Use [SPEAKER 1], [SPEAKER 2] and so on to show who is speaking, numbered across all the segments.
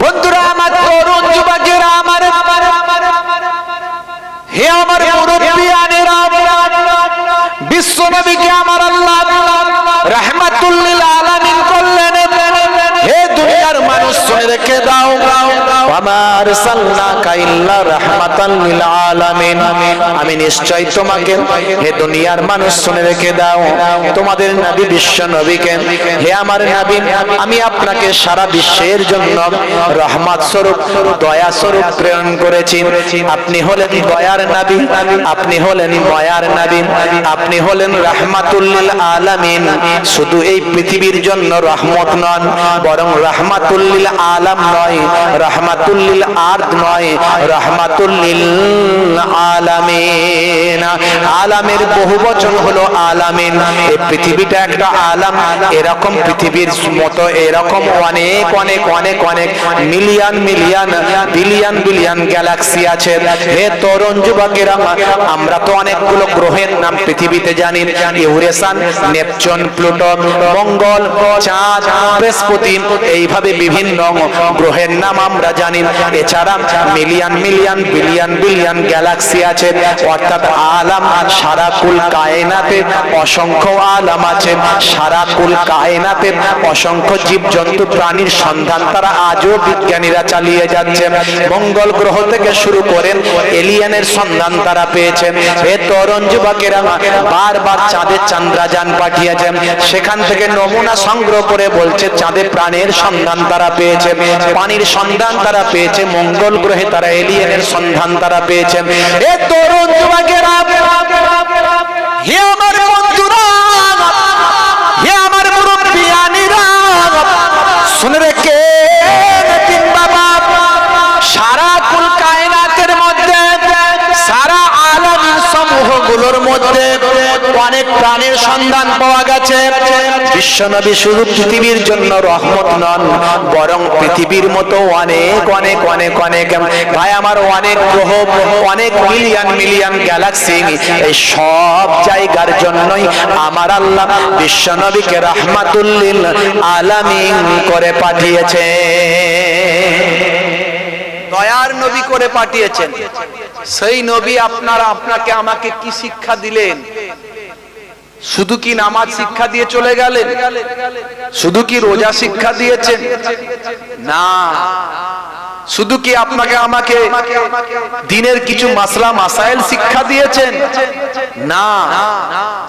[SPEAKER 1] বন্ধুরা আমার, তরুণ যুবকেরা আমার, হে আমার মুরব্বিয়ানেরা, বিশ্ব নবীকে আমার আল্লাহ রাহমাতুল লিল আলামিন করলেন। হে দুনিয়ার মানুষ শুনে রেখে দাও, ওয়ামা আরসালনাকা ইল্লা রাহমাতাল লিল আলামিন, আমি নিশ্চয় তোমাকে, হে দুনিয়ার মানুষ শুনে রেখে দাও, তোমাদের নবী বিশ্ব নবীকে, হে আমার নবী, আমি আপনাকে সারা বিশ্বের জন্য রহমত স্বরূপ, দয়া স্বরূপ প্রেরণ করেছি। আপনি হলেন দয়ার নবী, আপনি হলেন মায়ার নবী, আপনি হলেন রাহমাতুল লিল আলামিন। শুধু এই পৃথিবীর জন্য রহমত নন, বরং রাহমাতুল লিল আলাম নয়, রাহমাতুল লিল আরদ নয়, রাহমাতুল লিল আলামিন। আলামের বহুবচন হলো আলামিন। এই পৃথিবীটা একটা আলাম। এরকম পৃথিবীর মতো এরকম অনেক অনেক অনেক অনেক million million billion billion Galaxy আছে। হে তরুণ যুবকেরা, আমরা তো অনেকগুলো গ্রহের নাম পৃথিবীতে জানি, ইউরেসান, নেপচুন, প্লুটো, মঙ্গল, চাঁদ, বৃহস্পতি, এইভাবে বিভিন্ন গ্রহের নাম আমরা জানি। এছাড়া million million billion billion Galaxy আছে, অর্থাৎ আলাম। সারা কুল কায়নাতে অসংখ্য আলাম আছে, সারা কুল কায়নাতে অসংখ্য জীবজন্তু প্রাণীর সন্ধান তারা আজও বিজ্ঞানীরা চালিয়ে যাচ্ছে। মঙ্গল গ্রহ থেকে শুরু করে এলিয়েনের সন্ধান তারা পেয়েছে। হে তরুণ যুবকেরা, বারবার চাঁদে চন্দ্রযান পাঠিয়েছে, সেখান থেকে নমুনা সংগ্রহ করে বলছে চাঁদে প্রাণের সন্ধান তারা পেয়েছে, পানির সন্ধান তারা পেয়েছে, মঙ্গল গ্রহে তারা এলিয়েনের সন্ধান তারা পেয়েছে। হে তরুণ যুবকেরা, হে আমার বন্ধুরা, হে আমার মুরব্বিয়ানেরা, শুনে রেখে দিন বাবা, সারা কুল কায়নাতের মধ্যে, সারা আলামিন সমূহগুলোর মধ্যে অনেক প্রাণের সন্ধান পাওয়া গেছে। বিশ্বনবী শুধু পৃথিবীর জন্য রহমত নন, বরং পৃথিবীর মতো অনেক অনেক অনেক অনেক ভাই আমার অনেক গ্রহ, অনেক মিলিয়ন মিলিয়ন গ্যালাক্সি, এই সব জায়গার জন্যই আমার আল্লাহ বিশ্বনবীকে রাহমাতুল লিল আলামিন করে পাঠিয়েছে, দয়ার নবী করে পাঠিয়েছেন। সেই নবী আপনাকে আমাকে কি শিক্ষা দিলেন? শুধু কি নামাজ শিক্ষা দিয়ে চলে গেলেন? শুধু কি রোজা শিক্ষা দিয়েছেন? না। শুধু কি আপনাকে আমাকে দিনের কিছু মাসলা মাসাইল শিক্ষা দিয়েছেন? না।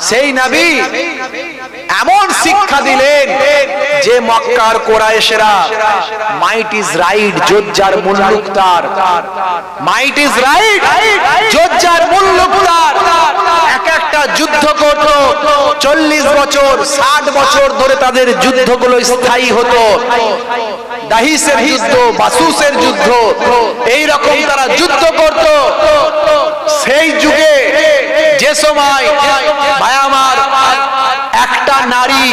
[SPEAKER 1] সেই নবী এমন শিক্ষা দিলেন যে মক্কার কুরাইশরা মাইট ইজ রাইট, যোজ্জার মুল্লুক তার, মাইট ইজ রাইট, যোজ্জার মুল্লুক তার, এক একটা যুদ্ধ করত 40 বছর 60 বছর ধরে তাদের যুদ্ধগুলো স্থায়ী হতো। দাহিসের যুদ্ধ, বাসুসের যুদ্ধ, এই রকম তারা যুদ্ধ করত। সেই যুগে যে সময় ভাই আমার একটা নারী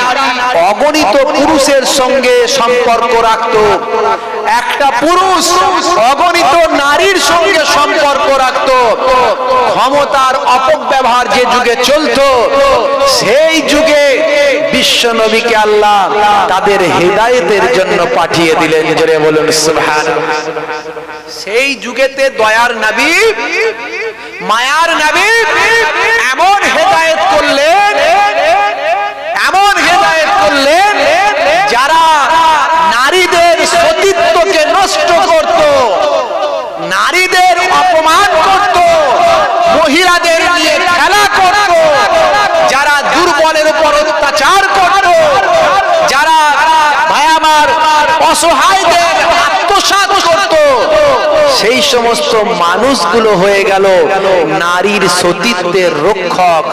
[SPEAKER 1] অগণিত পুরুষের সঙ্গে সম্পর্ক রাখত, একটা পুরুষ অগণিত নারীর সঙ্গে সম্পর্ক রাখত, ক্ষমতার অপব্যবহার যে যুগে চলত, সেই যুগে বিশ্ব নবীকে আল্লাহ তাদের হেদায়েতের জন্য পাঠিয়ে দিলেন। জোরে বলুন সুবহানাল্লাহ। সেই যুগেতে দয়ার নবী, মায়ার নবী এমন হেদায়েত করলেন, এমন হেদায়েত করলেন, যারা নারীদের সতীত্বকে নষ্ট করত, নারীদের অপমান করত, মহিলাদের নিয়ে খেলা করত, যারা দুর্বলের উপর অত্যাচার করত, যারা ভাই আমার অসহায়দের আত্মসাৎ করত, সেই সমস্ত মানুষগুলো হয়ে গেল নারীর সতীত্বের রক্ষক,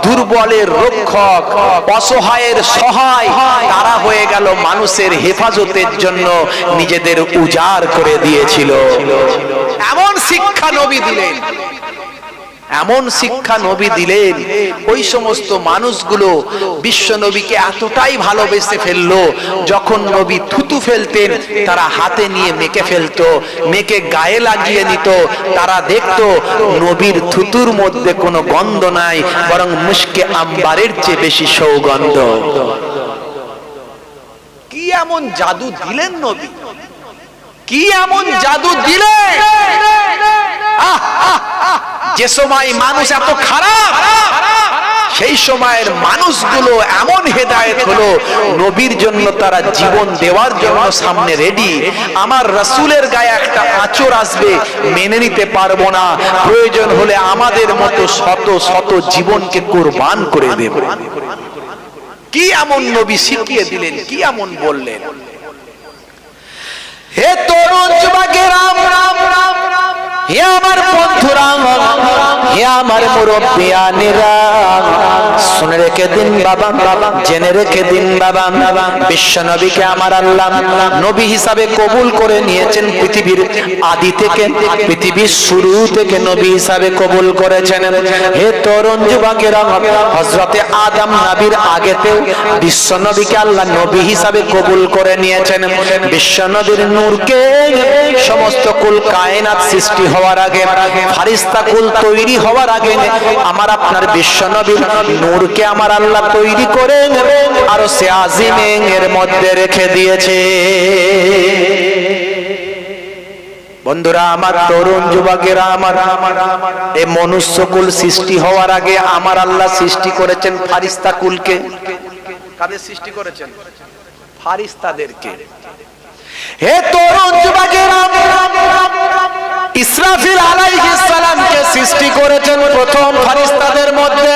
[SPEAKER 1] দুর্বলের রক্ষক, অসহায়ের সহায়। তারা হয়ে গেল মানুষের হেফাজতের জন্য নিজেদের উজাড় করে দিয়েছিল। এমন শিক্ষা নবী দিলেন, এমন শিক্ষা নবী দিলেন, ওই সমস্ত মানুষগুলো বিশ্ব নবীকে এতটাই ভালোবেসে ফেললো, যখন নবী থুতু ফেলতেন তারা হাতে নিয়ে মেখে ফেলতো, মেখে গায়ে লাগিয়ে নিত। তারা দেখতো নবীর থুতুর মধ্যে কোনো গন্ধ নাই, বরং মুশকে আম্বারের চেয়ে বেশি সৌগন্ধ। কি এমন জাদু দিলেন নবী! কি এমন জাদু দিলে যে সময় মানুষ এত খারাপ, সেই সময়ের মানুষগুলো এমন হেদায়েত হলো, নবীর জন্য তারা জীবন দেওয়ার জন্য সামনে রেডি। আমার রাসূলের গায়ে একটা আঁচড় আসবে, মেনে নিতে পারবো না, প্রয়োজন হলে আমাদের মতো শত শত জীবনকে কুরবান করে দেব। কি এমন নবী শিখিয়ে দিলেন, কি এমন বললেন। হে তরুণ যুবকেরা, হে আমার বন্ধুরা, হে আমার মুরব্বিয়ানেরা, শুনে রেখে দিন বাবা, জেনে রেখে দিন বাবা, বিশ্ব নবীকে আমার আল্লাহ নবী হিসাবে কবুল করে নিয়েছেন। পৃথিবীর আদি থেকে, পৃথিবীর শুরু থেকে নবী হিসাবে কবুল করেছেন। হে তরুণ যুবকেরা, হযরতে আদম নবীর আগেতে বিশ্ব নবীকে আল্লাহ নবী হিসাবে কবুল করে নিয়েছেন। বিশ্ব নবীর নূরকে সমস্ত কুল কায়নাত সৃষ্টি হওয়ার আগে, ফারিস্তা কুল তৈরি হওয়ার আগে আমার আপনার বিশ্ব নবীর নূরকে আমার আল্লাহ তৈরি করে আরশে আজিমের মধ্যে রেখে দিয়েছে। বন্ধুরা আমার, তরুণ যুবকেরা আমার, এই মনুষ্যকুল সৃষ্টি হওয়ার আগে আমার আল্লাহ সৃষ্টি করেছেন ফারিস্তা কুলকে। কাদের সৃষ্টি করেছেন? ফারিস্তাদেরকে। হে তরুণ যুবকেরা, ইসরাফিল আলাইহিস সালামকে সৃষ্টি করেছেন প্রথম ফারিস্তাদের মধ্যে।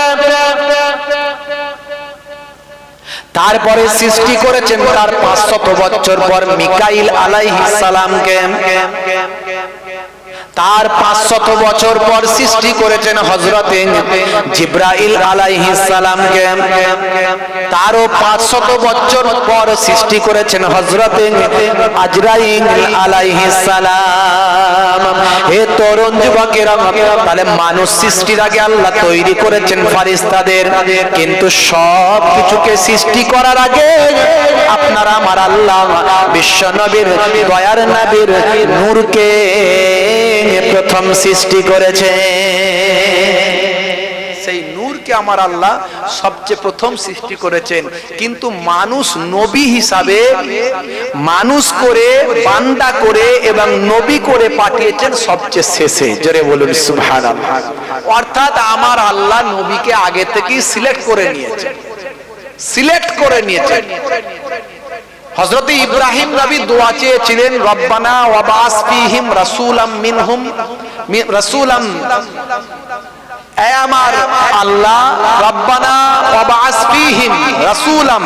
[SPEAKER 1] তারপরে সৃষ্টি করেছেন তার 500 বছর পর মিকাইল আলাইহিস সালামকে। তার 500 বছর পর সৃষ্টি করেছেন হযরতে জিবরাইল আলাইহিস সালামকে। তারও 500 বছর পর সৃষ্টি করেছেন হযরতে আজরাইল আলাইহিস সালাম। হে তরুণ যুবকেরা, তাহলে মানুষ সৃষ্টির আগে আল্লাহ তৈরি করেছেন ফারিস্তাদের, কিন্তু সব কিছুকে সৃষ্টি করার আগে আপনার আমার আল্লাহ বিশ্ব নবীর, দয়ার নবীর নূরকে প্রথম সৃষ্টি করেছে। সেই নূরকে আমার আল্লাহ সবচেয়ে প্রথম সৃষ্টি করেছেন, কিন্তু মানুষ নবী হিসাবে মানুষ করে, বান্দা করে এবং নবী করে পাঠিয়েছেন সবচেয়ে শেষে। জোরে বলুন সুবহানাল্লাহ। অর্থাৎ আমার আল্লাহ নবীকে আগে থেকেই সিলেক্ট করে নিয়েছেন, সিলেক্ট করে নিয়েছেন। হযরত ইব্রাহিম নবী দোয়া চেয়েছিলেন, রব্বানা ওয়াবাস ফীহিম রাসূলাম মিনহুম, রাসূলাম, এ আমার আল্লাহ, রব্বানা ওয়াবাস ফীহিম রাসূলাম,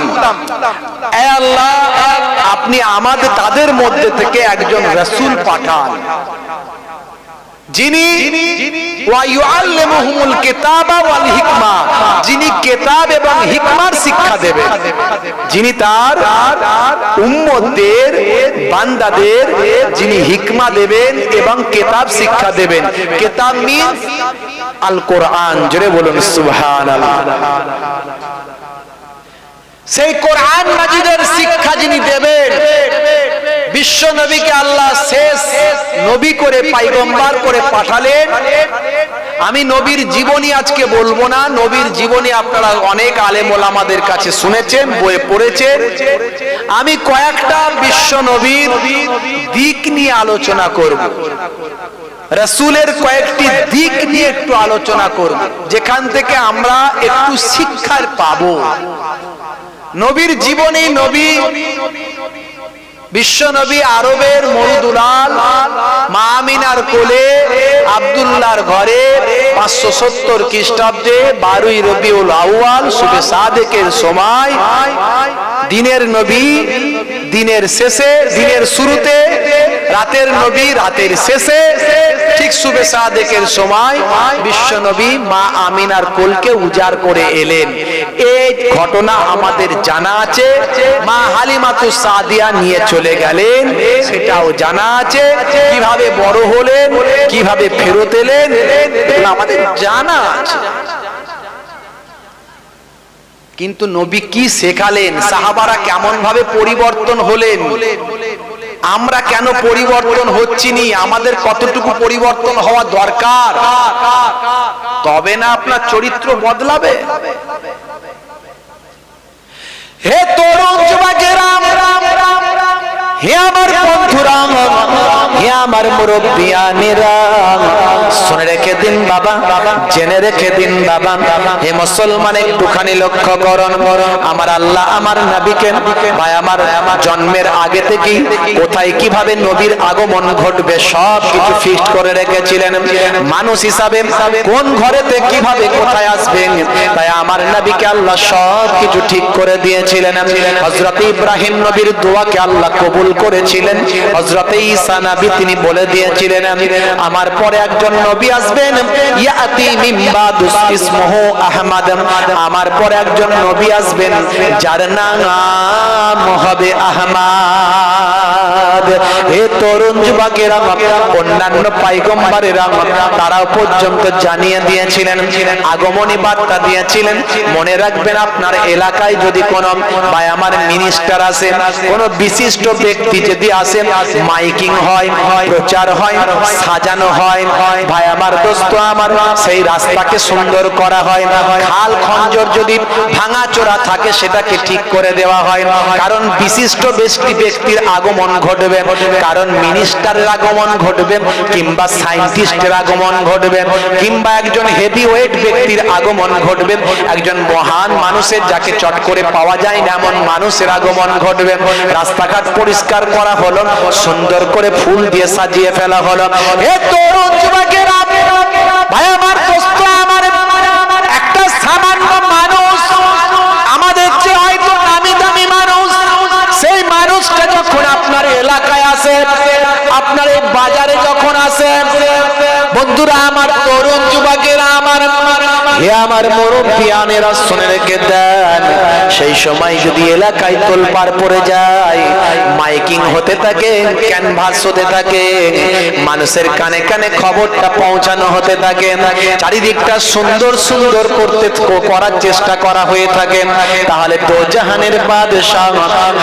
[SPEAKER 1] এ আল্লাহ আপনি আমাদের তাদের মধ্যে থেকে একজন রাসূল পাঠান, যিনি ওয়ায়ুআল্লিমুহুমুল কিতাবা ওয়াল হিকমা, যিনি কিতাব এবং হিকমার শিক্ষা দেবেন, যিনি তার উম্মতদের, বান্দাদের যিনি হিকমা দেবেন এবং কিতাব শিক্ষা দেবেন। কিতাব মিন্স আল কোরআন। জোরে বলুন সুবহানাল্লাহ। সেই কোরআন মাজিদের শিক্ষা যিনি দেবেন, বিশ্ব নবীকে আল্লাহ শেষ নবী করে, পয়গম্বর করে পাঠালেন। আমি নবীর জীবনী আজকে বলবো না, নবীর জীবনী আপনারা অনেক আলেম ওলামাদের কাছে শুনেছেন, বইয়ে পড়েছেন। আমি কয়েকটা বিশ্ব নবীর দিক নিয়ে আলোচনা করব, রাসূলের কয়েকটি দিক নিয়ে একটু আলোচনা করব, যেখান থেকে আমরা একটু শিক্ষার পাবো। নবীর জীবনী, নবী বিশ্ব নবী আরবের মরুদুলাল মা আমিনার কোলে আব্দুল্লাহর ঘরে 570 খ্রিস্টাব্দে 12ই রবিউল আউয়াল শুবে সাদেকের সময়, দিনের নবী দিনের শেষে, দিনের শুরুতে, রাতের নবী রাতের শেষে, ঠিক শুবে সাদেকের সময় বিশ্ব নবী মা আমিনার কোলকে উজাড় করে এলেন। এই ঘটনা আমাদের জানা আছে। মা হালিমাতুস সাদিয়া নিয়ে চলে গেলেন, সেটাও জানা আছে। কিভাবে বড় হলেন, কিভাবে ফেরত এলেন, এগুলো আমাদের জানা আছে। কিন্তু নবী কি শেখালেন, সাহাবারা কেমন ভাবে পরিবর্তন হলেন, আমরা কেন পরিবর্তন হচ্ছিনি, আমাদের কতটুকু পরিবর্তন হওয়া দরকার, তবে না আপনার চরিত্র বদলাবে। হে তরুণ যুবকেরা, হে আমার বন্ধুরা, আমার মুরব্বিয়ানেরা, শুনে রেখে দিন বাবা, জেনে রেখে দিন বাবা, হে মুসলমান একটুখানি লক্ষ্য করুন, আমার আল্লাহ আমার নবীকে ভাই আমার জন্মের আগে থেকেই কোথায় কিভাবে নবীর আগমন ঘটবে সব কিছু ফিক্সড করে রেখেছিলেন। মানুষ হিসাবে কোন ঘরেতে কিভাবে কোথায় আসবেন, তাই আমার নবীকে আল্লাহ সব কিছু ঠিক করে দিয়েছিলেন। হযরত ইব্রাহিম নবীর দোয়াকে আল্লাহ কবুল করেছিলেন। হযরত ঈসা নবী তিনি বলে দিয়েছিলেন আমার পরে একজন নবী আসবেন, ইয়াতি মিন বাদু ইসমুহু আহমদ, আমার পরে একজন নবী আসবেন যার নাম হবে আহমদ। হে তরুণ যুবকেরা, অন্যান্য পয়গম্বরেরা তারাও পর্যন্ত জানিয়ে দিয়েছিলেন, আগমনী বার্তা দিয়েছিলেন। মনে রাখবেন আপনার এলাকায় যদি কোনো ভাই আমার মিনিস্টার আসে, কোন বিশিষ্ট ব্যক্তি যদি আসে, মাইকিং হয়, প্রচার হয়, সাজানো হয়, ভাই আমার দোস্ত আমার সেই রাস্তাকে সুন্দর করা হয়, খাল খঞ্জর যদি ভাঙাচোরা থাকে সেটাকে ঠিক করে দেওয়া হয়। কারণ বিশিষ্ট ব্যক্তির আগমন ঘটবে, কারণ মিনিস্টারের আগমন ঘটবে, কিংবা সায়েন্টিস্টের আগমন ঘটবে, কিংবা একজন হেভিওয়েট ব্যক্তির আগমন ঘটবে, একজন মহান মানুষের যাকে চট করে পাওয়া যায় না এমন মানুষের আগমন ঘটবে। রাস্তাঘাট পরিষ্কার করা হলো, সুন্দর করে ফুল দিয়ে সাজিয়ে ফেলা হলো। এ তরুণ যুবকেরা, ভাই আমার দোস্ত আমার, একটা সামান্য মানুষ আমাদের যে হয়তো নামি দামি মানুষ, সেই মানুষটা যখন আপনার এলাকায় আসে, আপনার এই বাজারে যখন আসে, বন্ধুরা আমার, তরুণ যুবকেরা আমার, হে আমার মুরব্বিয়ানেরা শুনে রেখে দেন, সেই সময় যদি এলাকায় তোলপাড় পড়ে যায়, মাইকিং হতে থাকে, ক্যানভাস হতে থাকে, মানুষের কানে কানে খবরটা পৌঁছানো হতে থাকে, চারিদিকটা সুন্দর সুন্দর করার চেষ্টা করা হয়ে থাকে, তাহলে তো জাহানের বাদশাহ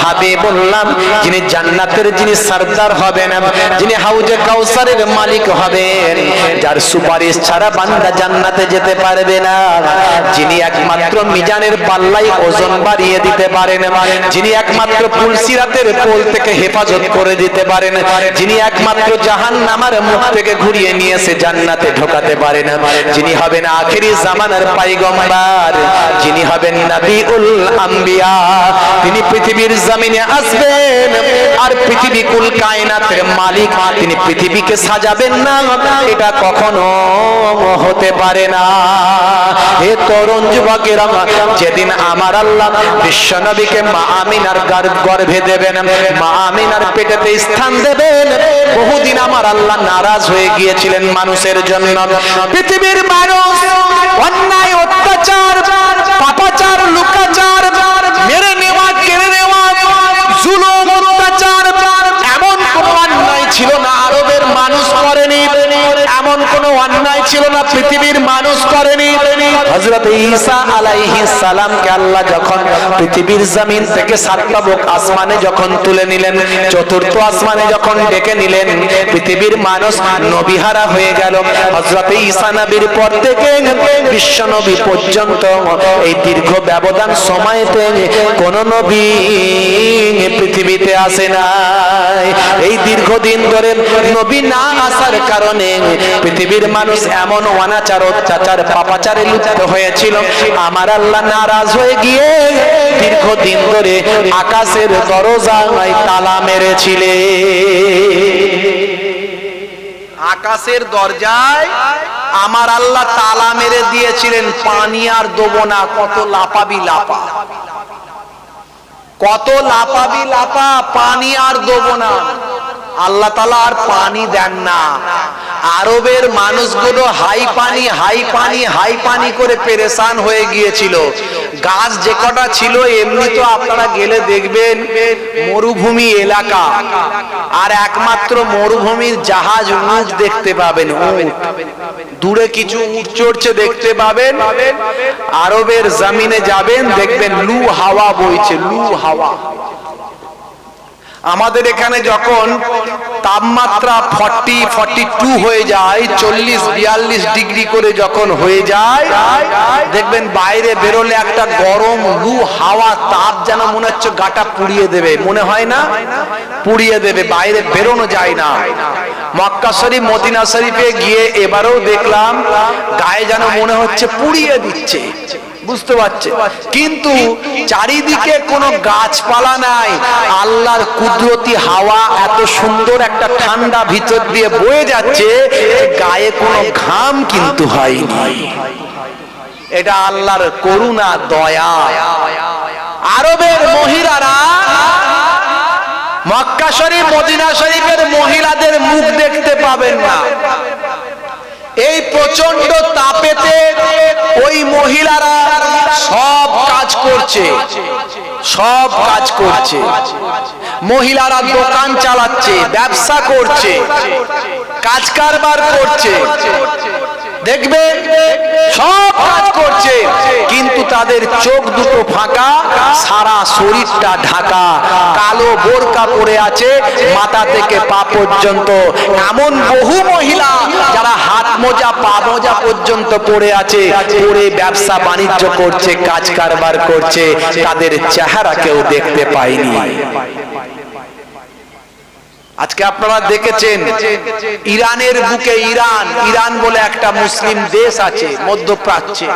[SPEAKER 1] হাবিবুল্লাহ, যিনি জান্নাতের যিনি সরদার হবেন, যিনি হাউজে কাউসারের মালিক হবেন, যার সুপারিশ ছাড়া বান্দা জান্নাতে যেতে পারবে না, যিনি একমাত্র মিজানের পাল্লাই ওজন বাড়িয়ে দিতে পারেন, যিনি একমাত্র পুলসিরাতের পোল থেকে হেফাজত করে দিতে পারেন, যিনি একমাত্র জাহান্নামের মুখ থেকে ঘুরিয়ে নিয়ে এসে জান্নাতে ঢোকাতে পারেন, যিনি হবেন আখেরি জামানার পয়গম্বর, যিনি হবেন নবিউল আম্বিয়া, তিনি পৃথিবীর জমিনে আসবেন আর পৃথিবী কুল কায়নাতের মালিক, তিনি পৃথিবীকে সাজাবেন না, এটা কখনো হতে পারে না। হে তরুণ যুবকেরা, যেদিন আমার আল্লাহ বিশ্ব নবীকে মা আমিনার গর্ভে দেবেন, মা আমিনার পেটেতে স্থান দেবেন, বহুদিন আমার আল্লাহ নারাজ হয়ে গিয়েছিলেন মানুষের জন্য। পৃথিবীর মানুষ অন্যায়, অত্যাচার, পাপাচার, লুকাচার, মেরে নেওয়া, কেড়ে নেওয়া, জুলুম, অত্যাচার, এমন কোন অন্যায় ছিল না আরবের মানুষ করেনি, এমন কোন অন্যায় ছিল না পৃথিবীর মানুষ করেনি। হযরত ঈসা আলাইহিস সালামকে আল্লাহ যখন পৃথিবীর জমিন থেকে সাতটা আসমানে যখন তুলে নিলেন, চতুর্থ আসমানে যখন ডেকে নিলেন, পৃথিবীর মানুষ নবীহারা হয়ে গেল। হযরত ঈসা নবীর পর থেকে বিশ্ব নবী পর্যন্ত এই দীর্ঘ ব্যবধান সময়তে কোন নবী পৃথিবীতে আসে নাই। এই দীর্ঘদিন ধরে নবী না আসার কারণে পৃথিবীর মানুষ এমন অনাচার, অত্যাচার, পাপাচারে লিপ্ত হয়েছিল, আমার আল্লাহ নারাজ হয়ে গিয়ে দীর্ঘদিন ধরে আকাশের দরজায় তালা মেরেছিলেন। আকাশের দরজায় আমার আল্লাহ তালা মেরে দিয়েছিলেন, পানি আর দেবো না। কত লাপাবি লাপা, কত লাপাবি লাপা, পানি আর দেবো না। আল্লাহ তাআলা আর পানি দেন না। আরবের মানুষগুলো হাই পানি হাই পানি হাই পানি করে পেরেশান হয়ে গিয়েছিল। গাছ যে কটা ছিল এমনি তো আপনারা গেলে দেখবেন মরুভূমি এলাকা, আর একমাত্র মরুভূমির জাহাজ উট দেখতে পাবেন, দূরে কিছু উট চড়ছে দেখতে পাবেন। আরবের জমিনে যাবেন দেখবেন লু হাওয়া বইছে, লু হাওয়া। আমাদের এখানে যখন তাপমাত্রা 40-42 হয়ে যায়, 40-42 ডিগ্রি করে যখন হয়ে যায়, দেখবেন বাইরে বেরোলে একটা গরম লু হাওয়া, তাপ যেন মনে হচ্ছে গাটা পুড়িয়ে দেবে, মনে হয় না? পুড়িয়ে দেবে, বাইরে বেরোনো যায় না। মক্কা শরীফ মদিনা শরীফে গিয়ে এবারেও দেখলাম গায়ে যেন মনে হচ্ছে পুড়িয়ে দিচ্ছে, বুঝতে পারছে, কিন্তু চারিদিকে কোনো গাছপালা নাই, আল্লাহর কুদরতি হাওয়া এত সুন্দর একটা ঠান্ডা ভিতর দিয়ে বয়ে যাচ্ছে, গায়ে কোনো ঘাম কিন্তু হয়নি। এটা আল্লাহর করুণা, দয়া। আরবের মহিলারা মক্কা শরীফ মদিনা শরীফের মহিলাদের মুখ দেখতে পাবেন না। এই প্রচন্ড তাপেতে ওই মহিলারা সব কাজ করছে, সব কাজ করছে। মহিলারা দোকান চালাচ্ছে, ব্যবসা করছে, কাজ কারবার করছে, দেখবে সব কাজ করছে, কিন্তু তাদের চোখ দুটো ফাঁকা, সারা শরীরটা ঢাকা, কালো বোরকা পরে আছে মাথা থেকে পা পর্যন্ত। এমন বহু মহিলা যারা হাত মোজা পা মোজা পর্যন্ত পরে আছে, পরে ব্যবসা বাণিজ্য করছে, কাজ কারবার করছে, তাদের চেহারা কেউ দেখতে পায়নি। আজকে আপনারা দেখেছেন ইরানের বুকে, ইরান বলে একটা মুসলিম দেশ আছে মধ্যপ্রাচ্যে,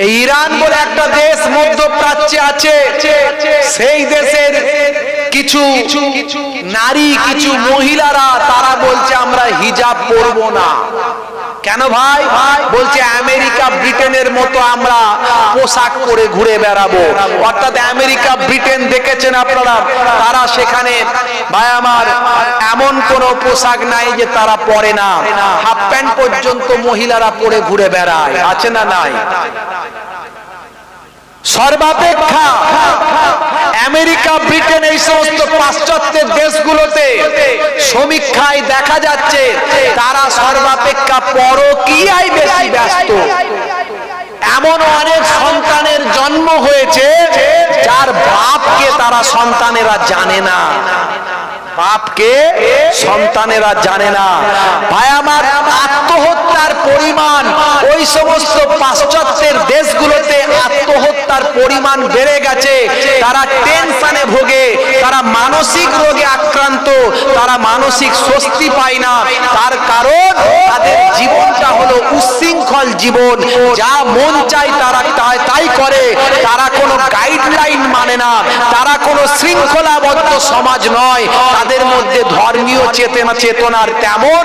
[SPEAKER 1] এই ইরান বলে একটা দেশ মধ্যপ্রাচ্যে আছে, সেই দেশের কিছু নারী, কিছু মহিলারা তারা বলছে আমরা হিজাব পরবো না। কেন ভাই? বলছে আমেরিকা ব্রিটেনের মতো আমরা পোশাক পরে ঘুরে বেড়াবো। অর্থাৎ আমেরিকা ব্রিটেন দেখেছেন আপনারা, তারা সেখানে ভাই আমার এমন কোন পোশাক নাই যে তারা পরে না, হাফ প্যান্ট পর্যন্ত মহিলারা পরে ঘুরে বেড়ায়, আছে না নাই? সর্বাপেক্ষা আমেরিকা ব্রিটেন এই সমস্ত পাশ্চাত্যের দেশগুলোতে সমীক্ষায় দেখা যাচ্ছে তারা সর্বাপেক্ষা পরকীয়ায় বেশি ব্যস্ত। এমন অনেক সন্তানের জন্ম হয়েছে যার বাপকে তারা সন্তানেরা জানে না, বাপকে সন্তানেরা জানে না। ভাই আমার, আত্মহত্যার পরিমাণ ওই সমস্ত পাশ্চাত্যের দেশগুলোতে আত্মহত্যার পরিমাণ বেড়ে গেছে। তারা টেনশনে ভোগে, তারা মানসিক রোগে আক্রান্ত, তারা মানসিক স্বস্তি পায় না। তার কারণ তাদের জীবনটা হলো উচ্ছৃঙ্খল জীবন, যা মন চায় তারা তাই করে, তারা কোনো গাইডলাইন মানে না, তারা কোনো শৃঙ্খলাবদ্ধ সমাজ নয়, তাদের মধ্যে ধর্মীয় চেতনার তেমন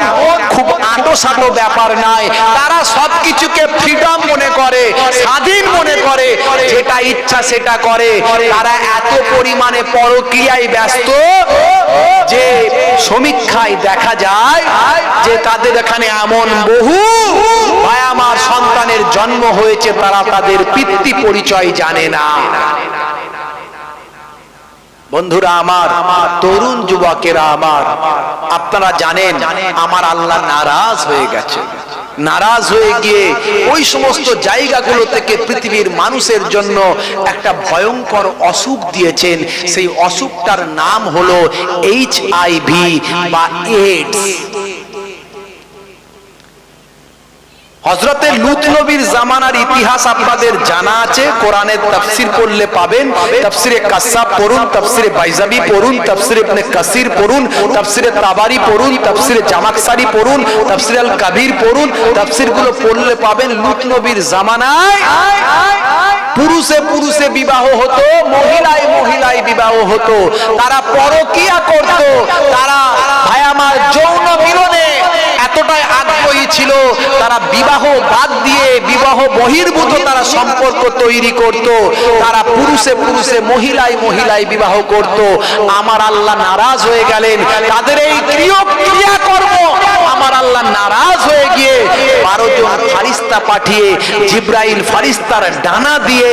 [SPEAKER 1] খুব আঁটোসাঁটো ব্যাপার নাই। তারা সবকিছুকে ফ্রিডম মনে করে, স্বাধীন মনে করে, যেটা ইচ্ছা সেটা করে। তারা এত পরিমাণে পরকীয়ায় ব্যস্ত যে সমীক্ষায় দেখা যায় যে তাদের এখানে এমন বহু ভাই আমার সন্তানের জন্ম হয়েছে, তারা তাদের পিতৃ পরিচয় জানে না। বন্ধুরা আমার, তরুণ যুবকেরা আমার, আপনারা জানেন আমার আল্লাহ নারাজ হয়ে গেছে। নারাজ হয়ে গিয়ে ওই সমস্ত জায়গাগুলো থেকে পৃথিবীর মানুষের জন্য একটা ভয়ঙ্কর অসুখ দিয়েছেন। সেই অসুখটার নাম হলো HIV বা এইডস। হযরতে লূত নবীর জামানার ইতিহাস আপনাদের জানা আছে, কোরআনের তাফসীর পড়লে পাবেন। তাফসীরে কাসাব পড়ুন, তাফসীরে বাইজাবি পড়ুন, তাফসীরে ইবনে কাসির পড়ুন, তাফসীরে তাবারি পড়ুন, তাফসীরে জামাকসারি পড়ুন, তাফসীর আল কাবীর পড়ুন। তাফসীরগুলো পড়লে পাবেন লূত নবীর জামানায় পুরুষে পুরুষে বিবাহ হতো, মহিলায় মহিলায় বিবাহ হতো, তারা পরকীয়া করত, তারা ভাই আমার যৌন মিলনে এতটাই আগ্রহী ছিল, তারা বিবাহ বাদ দিয়ে বিবাহ বহির্ভূত তারা সম্পর্ক তৈরি করত, তারা পুরুষে পুরুষে মহিলায় মহিলায় বিবাহ করত। আমার আল্লাহ নারাজ হয়ে গেলেন, তাদের এই ক্রিয়াকর্ম আমার আল্লাহ নারাজ হয়ে গিয়ে 12 জন ফারিস্তা পাঠিয়ে জিব্রাইল ফারিস্তার ডানা দিয়ে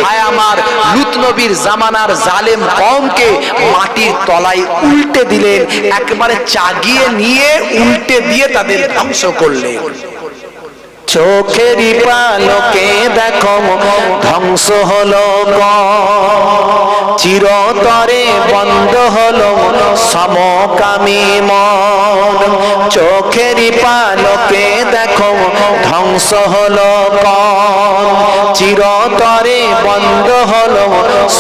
[SPEAKER 1] ভাই আমার লূত নবীর জামানার জালেম কওমকে মাটির তলায় উল্টে দিলেন, একেবারে চাগিয়ে নিয়ে উল্টে দিয়ে তাদের ধ্বংস করলেন। চোখেরই পালকে দেখো ধ্বংস হলো, চিরতরে বন্ধ হলো সমকামী মন। চোখেরই পালকে দেখো ধ্বংস হলো, চিরতরে বন্ধ হলো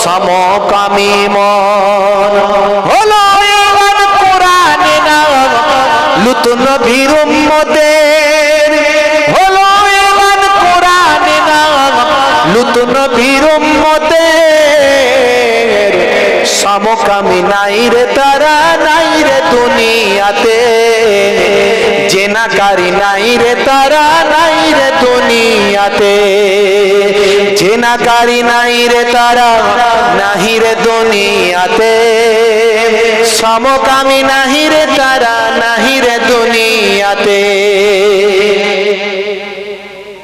[SPEAKER 1] সমকামী মন। হলো কোরআনে না লূত লুত নবীর উম্মতের হলো এলান কোরআনে না, লুত নবীর উম্মতের সমকামী নাই রে তারা, নাই রে দুনিয়াতে জেনাকারী নাই রে তারা, নাই রে দুনিয়াতে জেনাকারী নাই রে তারা, নাহি রে দুনিয়াতে সমকামী নাহি রে তারা, নাহি রে দুনিয়াতে।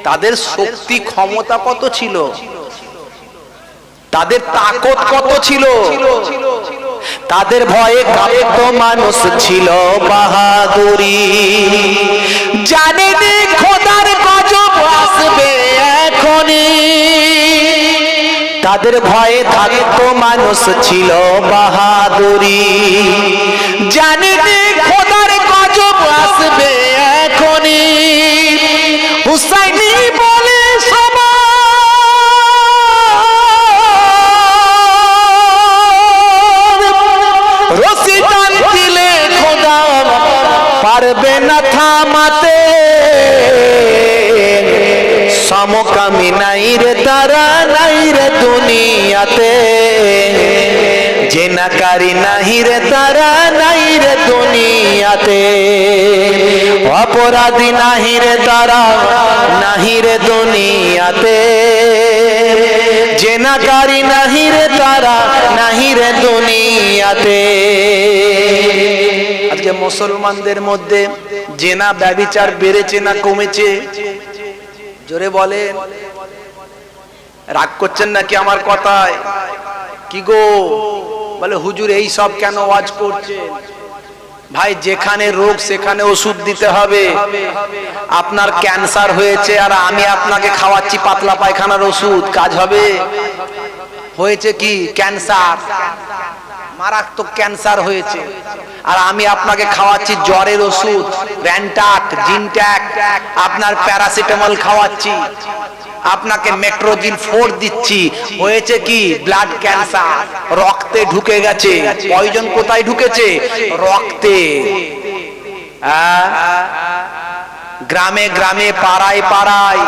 [SPEAKER 1] তাদের শক্তি ক্ষমতা কত ছিল, তাদের তাকত কত ছিল, তাদের ভয়ে কাঁপতো মানুষ ছিল বাহাদুরি। জানেনি খোদার গজব আসবে এখনই, তাদের ভয়ে থাকতো মানুষ ছিল বাহাদুরি। জানেনি খোদার গজব আসবে এখনই, হুসাইনি বলে রশি টান দিলে খোদা পারবে না থামাতে সমকামী নাই রে তারা, নাই রে দুনিয়াতে জেনাকারী নাহি রে তারা, নাই রে দুনিয়াতে অপরাধী নাহি রে তারা, নাহি রে দুনিয়াতে জেনাকারী নাহি রে তারা, নাহি রে দুনিয়াতে। আজকে মুসলমানদের মধ্যে জেনা ব্যভিচার বেড়েছে না কমেছে? জোরে বলেন। রাগ করছেন নাকি আমার কথায়? কি গো বলে হুজুর এই সব কেন ওয়াজ করছেন? ভাই যেখানে রোগ সেখানে ওষুধ দিতে হবে। আপনার ক্যান্সার হয়েছে আর আমি আপনাকে খাওয়াচ্ছি পাতলা পায়খানার ওষুধ, কাজ হবে? হয়েছে কি ক্যান্সার, মারাত্মক ক্যান্সার হয়েছে, আর আমি আপনাকে খাওয়াচ্ছি জ্বরের ওষুধ র্যান্টাক জিনট্যাক, আপনার প্যারাসিটামল খাওয়াচ্ছি, আপনাকে মেট্রোজিন 4 দিচ্ছি। হয়েছে কি ব্লাড ক্যান্সার, রক্তে ঢুকে গেছে। পয়জন কোথায় ঢুকেছে? রক্তে। গ্রামে গ্রামে পাড়ায় পাড়ায়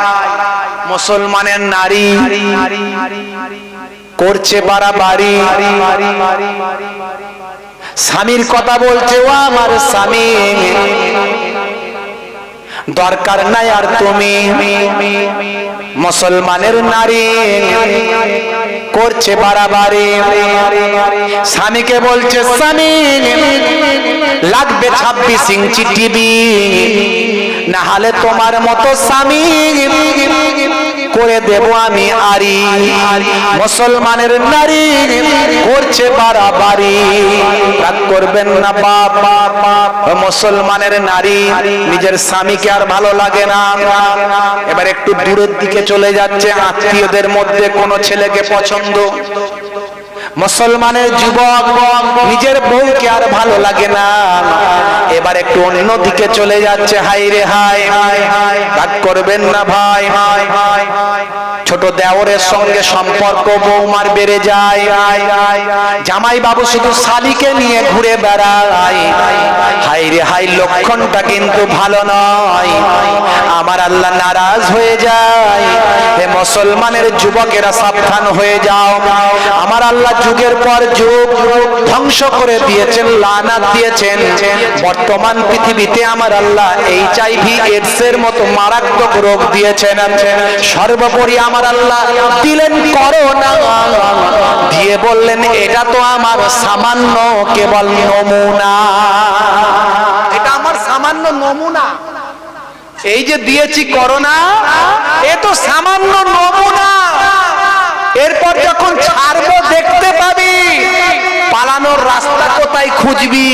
[SPEAKER 1] মুসলমানের নারী করছে বাড়াবাড়ি, স্বামীর কথা বলছে ও আমার স্বামী দরকার নাই আর তুমি। মুসলমানের নারী করছে বাড়াবাড়ি, স্বামীকে বলছে স্বামী লাগবে 26 ইঞ্চি টিভি, না হলে তোমার মতো স্বামী করে দেব আমি আরি। মুসলমানের নারী করছে বাড়াবাড়ি, রাগ করবেন না বাবা। মুসলমানের নারী নিজের স্বামীকে আর ভালো লাগে না, এবার একটু দূরের দিকে চলে যাচ্ছে, আত্মীয়দের মধ্যে কোনো ছেলেকে পছন্দ। মুসলমানের যুবক নিজের বউকে আর ভালো লাগে না, এবার একটু অন্য দিকে চলে যাচ্ছে। হাই রে হাই, রাগ করবেন না ভাই। ছোট দেওরের সঙ্গে সম্পর্ক বৌমার বেড়ে যায়, জামাই বাবু শুধু শালিকে নিয়ে ঘুরে বেড়ায়। হাই রে হাই, লক্ষণটা কিন্তু ভালো নয়, আমার আল্লাহ নারাজ হয়ে যায়। হে মুসলমানের যুবকেরা সাবধান হয়ে যাও, আমার আল্লাহ যুগের পর যুগ ধ্বংস করে দিয়েছেন, লানাত দিয়েছেন। বর্তমান পৃথিবীতে আমার আল্লাহ HIV AIDS এর মতো মারাত্মক রোগ দিয়েছেন। সর্বোপরি আমার আল্লাহ দিলেন করোনা, দিয়ে বললেন এটা তো আমার সামান্য কেবল নমুনা, এটা আমার সামান্য নমুনা। এই যে দিয়েছি করোনা, এ তো সামান্য নমুনা, এরপর যখন ছাড়বো দেখতে পাবি পালানোর রাস্তা কোথায় খুঁজবি।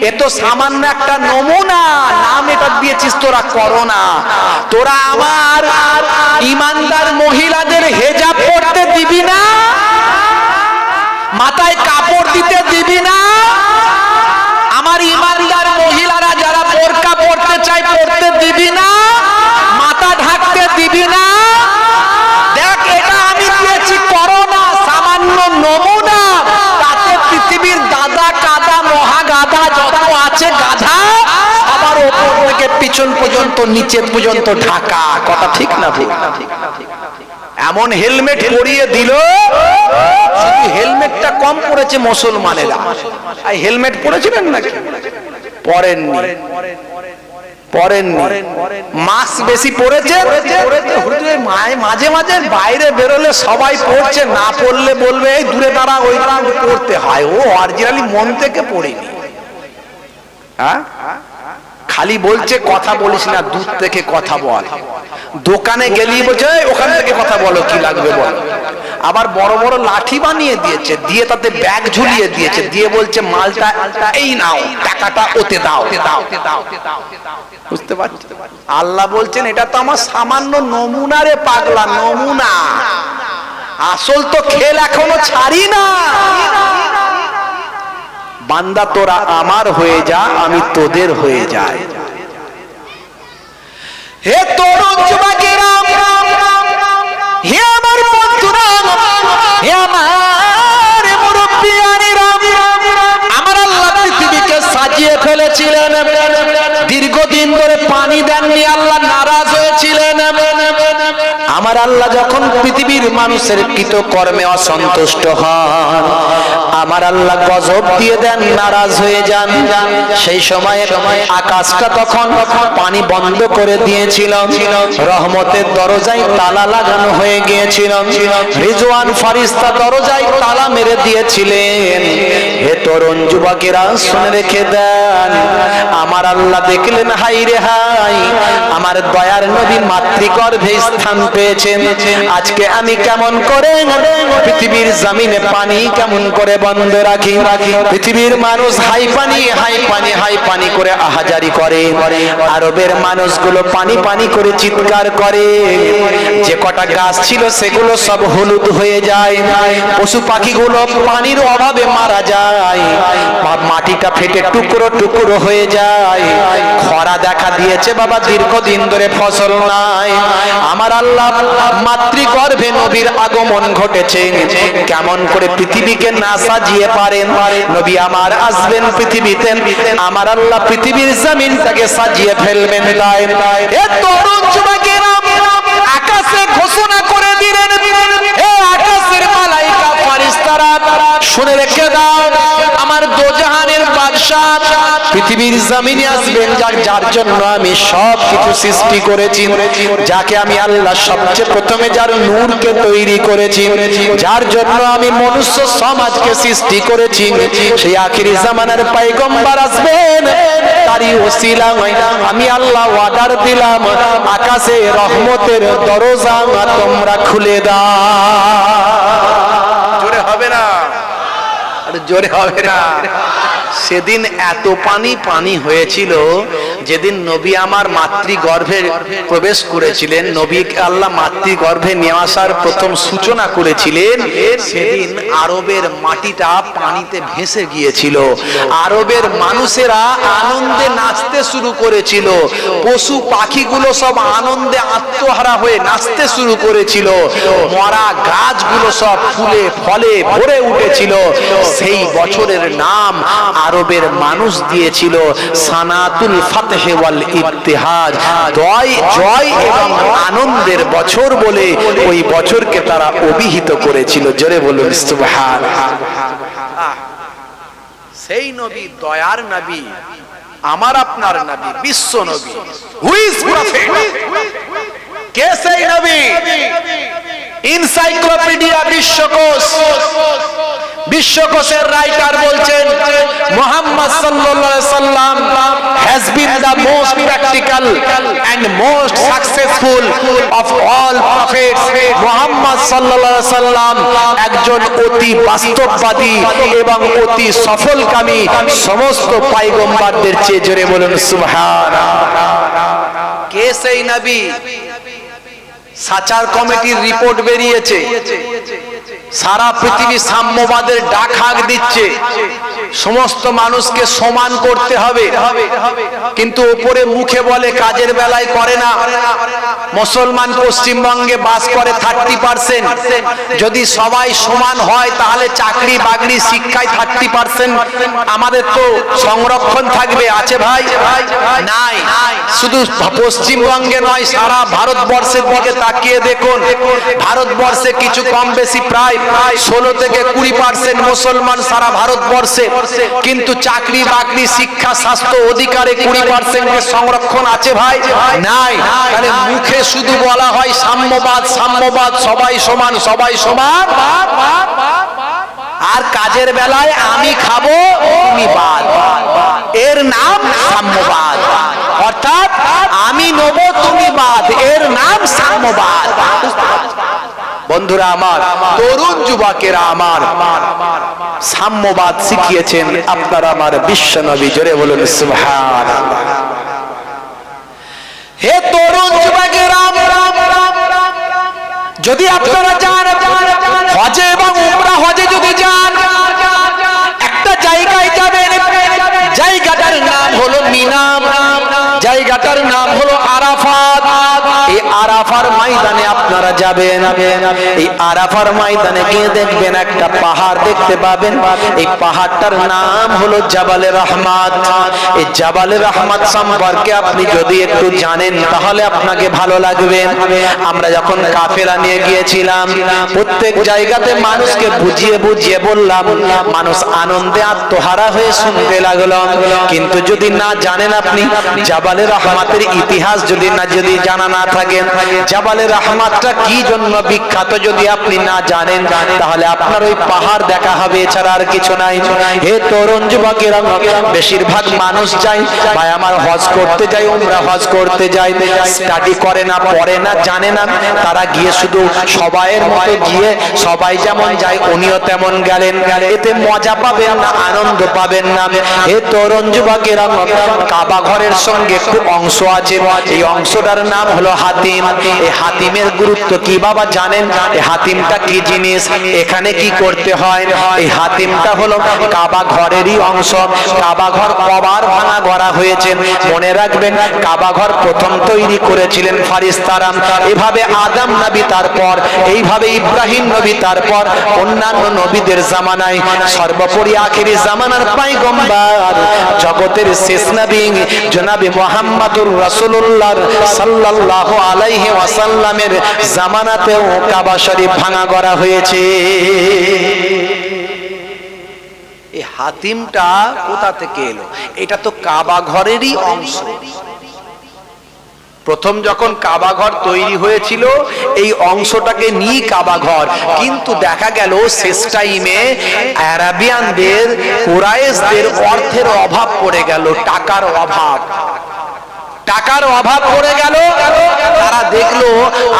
[SPEAKER 1] এ তো সামান্য একটা নমুনা, নাম এটা দিয়েছিস তোরা করোনা। তোরা আমার ইমানদার মহিলাদের হেজাব পড়তে দিবি না, মাথায় কাপড় দিতে দিবি না। আমার ইমানদার মহিলারা যারা বোরকা পড়তে চায় পড়তে দিবি না, মাথা ঢাকতে দিবি না। দেখ এটা আমি দিয়েছি করোনা, সামান্য নমুনা, তাতে পৃথিবীর দাদা কাদা মহাগাধা যত আছে গাধা পেছন পর্যন্ত নিচে পর্যন্ত ঢাকা। কথা ঠিক না ভুল? এমন হেলমেট পরিয়ে দিল, শুধু হেলমেটটা কম পড়েছে মুসলমানেরা। আর হেলমেট পরেছিলেন নাকি? পরেননি। মাস্ক বেশি পড়েছে, মাঝে মাঝে বাইরে বেরোলে সবাই পড়ছে, না পড়লে বলবে এই দূরে দাঁড়া, ওই পড়তে হয়। ও অরিজিনালি মন থেকে পড়িনি। হ্যাঁ, খালি বলছে কথা বলিস না, দূর থেকে কথা বল। দোকানে গেলি বলছে ওখান থেকে কথা বলো, কি লাগবে বল। আবার বড় বড় লাঠি বানিয়ে দিয়েছে, দিয়ে তাতে ব্যাগ ঝুলিয়ে দিয়েছে, দিয়ে বলছে মালটা এই নাও, টাকাটা ওতে দাও। বুঝতে পারছো? আল্লাহ বলছেন এটা তো আমার সামান্য নমুনা রে পাগলা, নমুনা। আসল তো খেল এখনো ছাড়ি না। বান্দা তোরা আমার হয়ে যা, আমি তোদের হয়ে যাই। হে তরুণ যুবকেরা, হে আমার বন্ধুরা, হে আমার মুরব্বিয়ানেরা, আমার আল্লাহ পৃথিবীকে সাজিয়ে ফেলেছিলেন। দীর্ঘদিন ধরে পানি দেননি, আল্লাহ নারাজ হয়েছিলেন। আমার আল্লাহ যখন পৃথিবীর মানুষের কৃতকর্মে অসন্তুষ্ট হন, আমার আল্লাহ গজব দিয়ে দেন, নারাজ হয়ে যান। সেই সময়ে আকাশটা তখন পানি বন্ধ করে দিয়েছিল, রহমতের দরজায় তালা লাগানো হয়ে গিয়েছিল, রিজওয়ান ফারিস্তা দরজায় তালা মেরে দিয়েছিলেন। হে তরুণ যুবকেরা, শুনে রেখে দেন, আমার আল্লাহ দেখলেন হাই রে হাই, আমার দয়ার নবী মাতৃগর্ভে স্থান পেয়েছেন। আজকে আমি কেমন করে পৃথিবীর জমিনে পানি কেমন করে বন্ধ রাখি? পৃথিবীর মানুষ হাই পানি হাই পানি হাই পানি করে আহাজারি করে, আরবের মানুষগুলো পানি পানি করে চিৎকার করে। যে কটা গাছ ছিল সেগুলো সব হলুদ হয়ে যায়, পশু পাখিগুলো পানির অভাবে মারা যায়, মাটিটা ফেটে টুকরো টুকরো হয়ে যায়। খরা দেখা দিয়েছে বাবা, দীর্ঘদিন ধরে ফসল নাই। আমার আল্লাহ মাতৃগর্ভে নবীর আগমন ঘটেছে। কেমন করে পৃথিবীকে না সাজিয়ে পারেন? নবী আমার আসবেন পৃথিবীতে, আমার আল্লাহ পৃথিবীর জমিনটাকে সাজিয়ে ফেলবেন। তাই এ তরুণ যুবকেরা, আকাশে ঘোষণা করে দিলেন, হে আকাশের মালাইকা ফারিস্তারা, শুনে রেখে দাও, আমার দোজাহানের বাদশা পৃথিবীর জমিনে আসবেন, যার জন্য আমি সব কিছু সৃষ্টি করেছি, যাকে আমি আল্লাহ সবচেয়ে প্রথমে যার নূরকে তৈরি করেছি, যার জন্য আমি মনুষ্য সমাজকে সৃষ্টি করেছি, সেই আখিরি জামানার পয়গম্বর আসবেন। তারই ওসিলায় আমি আল্লাহ ওয়াদার দিলাম, আকাশে রহমতের দরজা তোমরা খুলে দাও। জোরে হবে না? জোরে হবে না? সেদিন এত পানি পানি হয়েছিল, যেদিন নবী আমার মাতৃগর্ভে প্রবেশ করেছিলেন, নবীকে আল্লাহ মাতৃগর্ভে নিয়ে আসার প্রথম সূচনা করেছিলেন, সেদিন আরবের মাটিটা পানিতে ভেসে গিয়েছিল। আরবের মানুষেরা আনন্দে নাচতে শুরু করেছিল, পশু পাখিগুলো সব আনন্দে আত্মহারা হয়ে নাচতে শুরু করেছিল, মরা গাছগুলো সব ফুলে ফলে ভরে উঠেছিল। সেই বছরের নাম আরবের মানুষ দিয়েছিল সানাতুল ফাতহ ওয়াল ইবতিহাজ, জয় এবং আনন্দের বছর বলে ওই বছরকে তারা অভিহিত করেছিল। জোরে বলুন সুবহানাল্লাহ। সেই নবী দয়ার নবী, আমার আপনার নবী, বিশ্ব নবী। Who is prophet? কে সেই নবী? এনসাইক্লোপিডিয়া বিশ্বকোষ, বিশ্বকোষের রাইটার বলছেন মুহাম্মদ সাল্লাল্লাহু আলাইহি সাল্লাম has been the most practical and most successful of all prophets. Muhammad সাল্লাল্লাহু আলাইহি সাল্লাম একজন অতি বাস্তববাদী এবং অতি সফলকামী সমস্ত পয়গম্বরদের চেয়ে। জোরে বলুন সুবহানাল্লাহ। কে সেই নবী? সাচার কমিটির রিপোর্ট বেরিয়েছে, সারা পৃথিবী সাম্যবাদের ডাক হাঁক দিচ্ছে, সমস্ত মানুষকে সমান করতে হবে, কিন্তু উপরে মুখে বলে কাজের বেলায় করে না। মুসলমান পশ্চিমবঙ্গে বাস করে 30%, যদি সবাই সমান হয় তাহলে চাকরি বাকরি শিক্ষায় 30% আমাদের তো সংরক্ষণ থাকবে, আছে ভাই? নাই। শুধু পশ্চিমবঙ্গে নয়, সারা ভারতবর্ষের দিকে তাকিয়ে দেখুন, ভারতবর্ষে কিছু কম বেশি প্রায় 16 থেকে 20% মুসলমান সারা ভারতবর্ষে, কিন্তু চাকরি বাকরি শিক্ষা স্বাস্থ্য অধিকারে 20% এর সংরক্ষণ আছে ভাই? নাই। তাহলে মুখে শুধু বলা হয় সাম্যবাদ সাম্যবাদ, সবাই সমান সবাই সমান, আর কাজের বেলায় আমি খাবো তুমি বাদ, এর নাম সাম্যবাদ। অর্থাৎ আমি নেব তুমি বাদ, এর নাম সাম্যবাদ। বন্ধুরা আমার, তরুণ যুবকেরা আমার, সাম্যবাদ শিখিয়েছেন আপনারা আমার বিশ্ব নবী। জোরে বলুন সুবহানাল্লাহ। হে তরুণ যুবকেরা, যদি আপনারা যান হজে এবং উমরা, হজে যদি যান একটা জায়গায় যাবেন, জায়গাটার নাম হলো মিনা, জায়গাটার নাম হলো আরাফাত। এই আরাফার ময়দানে আপনারা যাবেন, এই আরাফার ময়দানে গিয়ে দেখবেন একটা পাহাড় দেখতে পাবেন, এই পাহাড়টার নাম হলো জাবালে রহমত। এই জাবালে রহমত সম্পর্কে আপনি যদি একটু জানেন তাহলে আপনাকে ভালো লাগবে। আমরা যখন কাফেলা নিয়ে গিয়েছিলাম, প্রত্যেক জায়গাতে মানুষকে বুঝিয়ে বুঝিয়ে বললাম, মানুষ আনন্দে আত্মহারা হয়ে শুনতে লাগলো। কিন্তু যদি না জানেন আপনি জাবালে রহমতের ইতিহাস যদি জানা না থাকে, জাবালে রহমতটা কি জন্য বিখ্যাত যদি আপনি না জানেন, তাহলে আপনার ওই পাহাড় দেখা হবে, এছাড়া আর কিছু নাই। হে তরুণ যুবকেরা, বেশিরভাগ মানুষ যায় ভাই আমার হজ করতে যায়, উমরা হজ করতে যায়, স্টাডি করে না, পড়ে না, জানে না, তারা গিয়ে শুধু সবাইয়ের মতো গিয়ে সবাই যেমন যায় উনিও তেমন গেলেন, এতে মজা পাবেন না, আনন্দ পাবেন না। হে তরুণ যুবকেরা, কাবা ঘরের সঙ্গে খুব অংশ আছে, এই অংশটার নাম হলো হাতিম। এই হাতিমের গুরুত্ব কি বাবা জানেন? এই হাতিমটা কি জিনিস, এখানে কি করতে হয়? এই হাতিমটা হলো কাবা ঘরেরই অংশ। কাবা ঘর কবার ভাঙা গড়া হয়েছে মনে রাখবেন, কাবা ঘর প্রথম তৈরি করেছিলেন ফারিস্তারা, এভাবে আদম নবী, তারপর এইভাবে ইব্রাহিম নবী, তারপর অন্যান্য নবীদের জামানায়, সর্বোপরি আখিরি জামানার পয়গম্বর জগতের শেষ নবী জনাবে মুহাম্মদুর রাসূলুল্লাহ সাল্লাল্লাহু আলাইহি ওয়াসাল্লামের জামানাতেও কাবা শরীফ ভাঙা গড়া হয়েছে। এই হাতিমটা কোথা থেকে এলো? এটা তো কাবা ঘরেরই অংশ। প্রথম যখন কাবা ঘর তৈরি হয়েছিল এই অংশটাকে নিয়ে কাবা ঘর, কিন্তু দেখা গেল শেষ টাইমে আরাবিয়ানদের, কুরাইশদের অর্থের অভাব পড়ে গেল, টাকার অভাব, টাকার অভাব পড়ে গেল। তারা দেখলো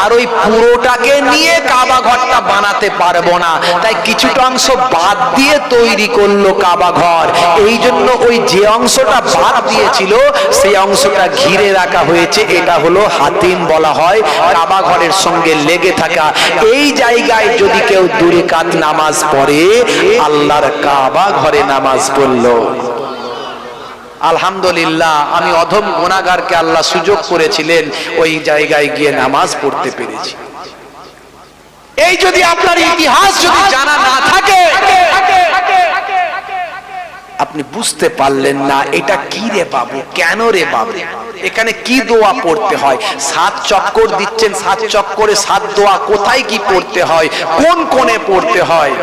[SPEAKER 1] আর ওই পুরোটাকে নিয়ে কাবা ঘরটা বানাতে পারবো না, তাই কিছুটা অংশ বাদ দিয়ে তৈরি করলো কাবা ঘর। এই জন্য ওই যে অংশটা বাদ দিয়েছিল সেই অংশটা ঘিরে রাখা হয়েছে, এটা হলো হাতিম বলা হয়, কাবা ঘরের সঙ্গে লেগে থাকা। এই জায়গায় যদি কেউ 2 রাকাত নামাজ পড়ে, আল্লাহর কাবা ঘরে নামাজ পড়লো। আলহামদুলিল্লাহ, আমি অধম গুনাহগারকে আল্লাহ সুযোগ করেছিলেন ওই জায়গায় গিয়ে নামাজ পড়তে পেরেছি। এই যদি আপনার ইতিহাস যদি জানা না থাকে, আপনি বুঝতে পারলেন না এটা কি রে বাবু, কেন রে বাবু, এখানে কি দোয়া পড়তে হয়, 7 চক্কর দিচ্ছেন, 7 চক্করে 7 দোয়া, কোথায় কি পড়তে হয়, কোন কোণে পড়তে হয়।